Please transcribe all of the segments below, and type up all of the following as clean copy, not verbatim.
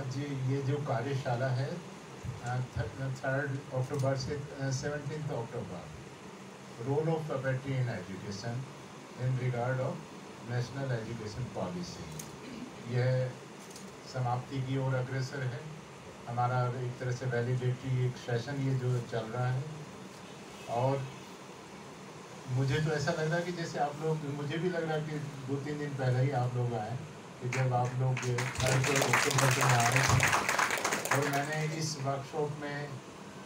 आज ये जो कार्यशाला है 3 अक्टूबर से 17 अक्टूबर, role of puppetry in education in regard of national education policy, यह समाप्ति की ओर अग्रसर है। हमारा एक तरह से वैलिडेटरी एक सेशन ये जो चल रहा है, और मुझे तो ऐसा लग रहा है कि जैसे आप लोग, मुझे भी लग रहा है कि 2-3 दिन पहले ही आप लोग आए, कि जब आप लोग 3 अक्टूबर से आ रहे थे, और मैंने इस वर्कशॉप में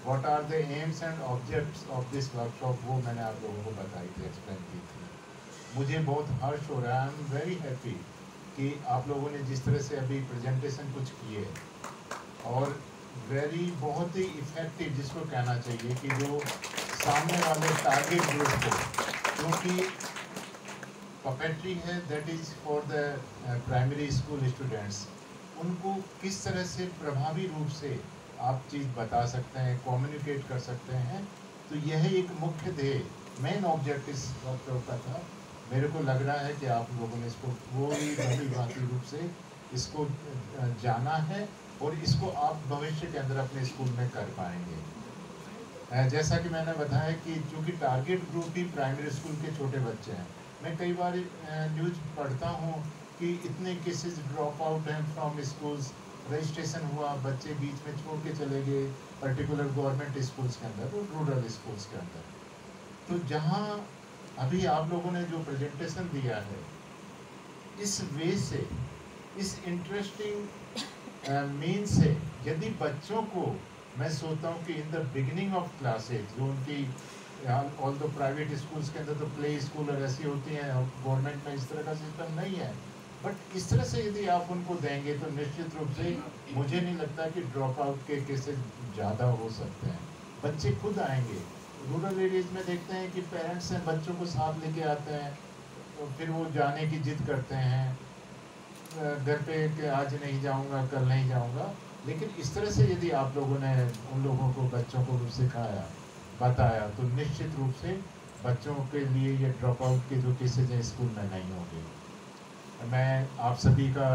what are the aims and objects of this workshop, वो मैंने आप लोगों को बताई थी, एक्सप्लेन की थी। मुझे बहुत हर्ष हो रहा है, आई एम वेरी हैप्पी कि आप लोगों ने जिस तरह से अभी प्रेजेंटेशन कुछ किए, और बहुत ही इफ़ेक्टिव, जिसको कहना चाहिए कि जो सामने वाले टारगेट ग्रुप को, क्योंकि पपेट्री है that is for the primary school students, उनको किस तरह से प्रभावी रूप से आप चीज़ बता सकते हैं, कम्युनिकेट कर सकते हैं। तो यह एक मुख्य ध्येय, मेन ऑब्जेक्ट इस वर्कशॉप का था। मेरे को लग रहा है कि आप लोगों ने इसको भली-भांति रूप से इसको जाना है, और इसको आप भविष्य के अंदर अपने स्कूल में कर पाएंगे। जैसा कि मैंने बताया कि चूँकि टारगेट ग्रुप ही प्राइमरी स्कूल के छोटे बच्चे हैं, मैं कई बार न्यूज़ पढ़ता हूँ कि इतने केसेस ड्रॉप आउट हैं फ्रॉम स्कूल्स, रजिस्ट्रेशन हुआ, बच्चे बीच में छोड़ के चले गए पर्टिकुलर गवर्नमेंट स्कूल्स के अंदर और रूरल स्कूल्स के अंदर। तो जहाँ अभी आप लोगों ने जो प्रेजेंटेशन दिया है, इस वे से, इस इंटरेस्टिंग मीन से, यदि बच्चों को, मैं सोचता हूँ कि in the beginning of classes, जो उनकी ऑल दो प्राइवेट स्कूल्स के अंदर तो प्ले स्कूल और ऐसी होती हैं, गवर्नमेंट में इस तरह का सिस्टम नहीं है, बट इस तरह से यदि आप उनको देंगे तो निश्चित रूप से मुझे नहीं लगता कि ड्रॉप आउट के केसेस ज़्यादा हो सकते हैं। बच्चे खुद आएंगे। रूरल एरियाज में देखते हैं कि पेरेंट्स हैं, बच्चों को साथ लेके आते हैं, तो फिर वो जाने की जिद करते हैं घर पे कि आज नहीं जाऊंगा, कल नहीं जाऊंगा। लेकिन इस तरह से यदि आप लोगों ने उन लोगों को, बच्चों को सिखाया, बताया, तो निश्चित रूप से बच्चों के लिए ये ड्रॉप आउट के जो केसेज हैं स्कूल में नहीं होंगे। मैं आप सभी का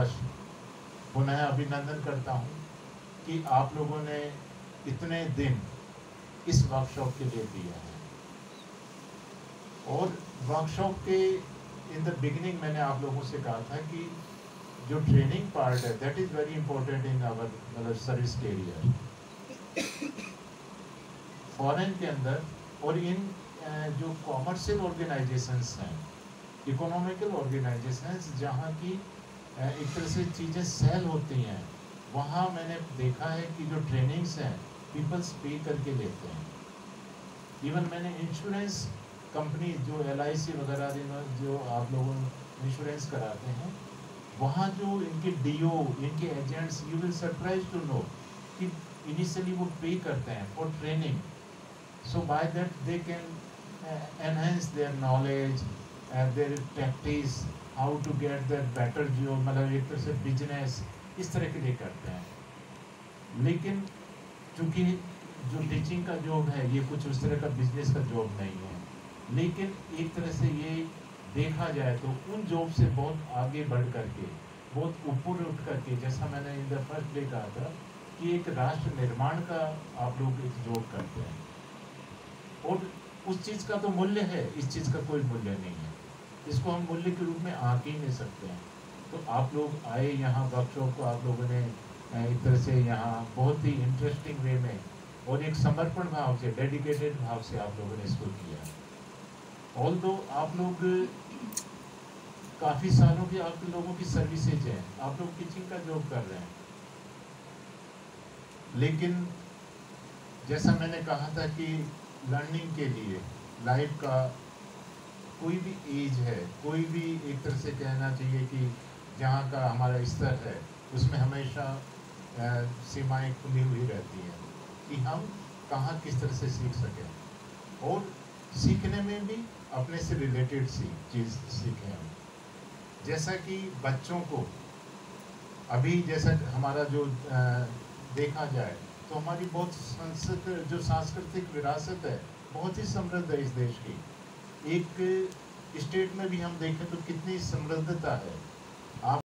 पुनः अभिनंदन करता हूँ कि आप लोगों ने इतने दिन इस वर्कशॉप के लिए दिया है। और वर्कशॉप के इन द बिगिनिंग मैंने आप लोगों से कहा था कि जो ट्रेनिंग पार्ट है that is very important in our मतलब सर्विस कैरियर। फॉरेन के अंदर और इन जो कॉमर्शियल ऑर्गेनाइजेशंस हैं, इकोनॉमिकल ऑर्गेनाइजेशंस, जहाँ की एक तरह से चीज़ें सेल होती हैं, वहाँ मैंने देखा है कि जो ट्रेनिंग्स हैं पीपल्स पे करके लेते हैं। इवन मैंने इंश्योरेंस कंपनी जो LIC वगैरह जो आप लोगों इंश्योरेंस कराते हैं, वहाँ जो इनके DO, इनके agents, you will surprise to know कि इनिशियली वो पे करते हैं for training, so by that they can enhance their knowledge and their practice, how to get that better job, मतलब एक तरह से बिजनेस इस तरह के लिए करते हैं। लेकिन चूँकि जो टीचिंग का जॉब है ये कुछ उस तरह का बिजनेस का जॉब नहीं है, लेकिन एक तरह से ये देखा जाए तो उन जॉब से बहुत आगे बढ़ करके, बहुत ऊपर उठ करके, जैसा मैंने इन द फर्स्ट डे कहा था कि एक राष्ट्र निर्माण का आप लोग एक जॉब करते हैं, और उस चीज़ का तो मूल्य है, इस चीज़ का कोई मूल्य नहीं है, इसको हम मूल्य के रूप में आंक ही नहीं सकते हैं। तो आप लोग आए यहाँ वर्कशॉप को, आप लोगों ने एक तरह से यहाँ बहुत ही इंटरेस्टिंग वे में और एक समर्पण भाव से, डेडिकेटेड भाव से आप लोगों ने इसको किया। ऑल्दो आप लोग काफ़ी सालों की आप लोगों की सर्विसेज है, आप लोग टीचिंग का जॉब कर रहे हैं, लेकिन जैसा मैंने कहा था कि लर्निंग के लिए लाइफ का कोई भी एज है, कोई भी एक तरह से कहना चाहिए कि जहाँ का हमारा स्तर है उसमें हमेशा सीमाएं खुली हुई रहती हैं कि हम कहाँ किस तरह से सीख सकें, और सीखने में भी अपने से रिलेटेड चीज़ सीखें हम। जैसा कि बच्चों को अभी, जैसा हमारा जो देखा जाए तो हमारी बहुत जो सांस्कृतिक विरासत है बहुत ही समृद्ध है इस देश की। एक स्टेट में भी हम देखें तो कितनी समृद्धता है,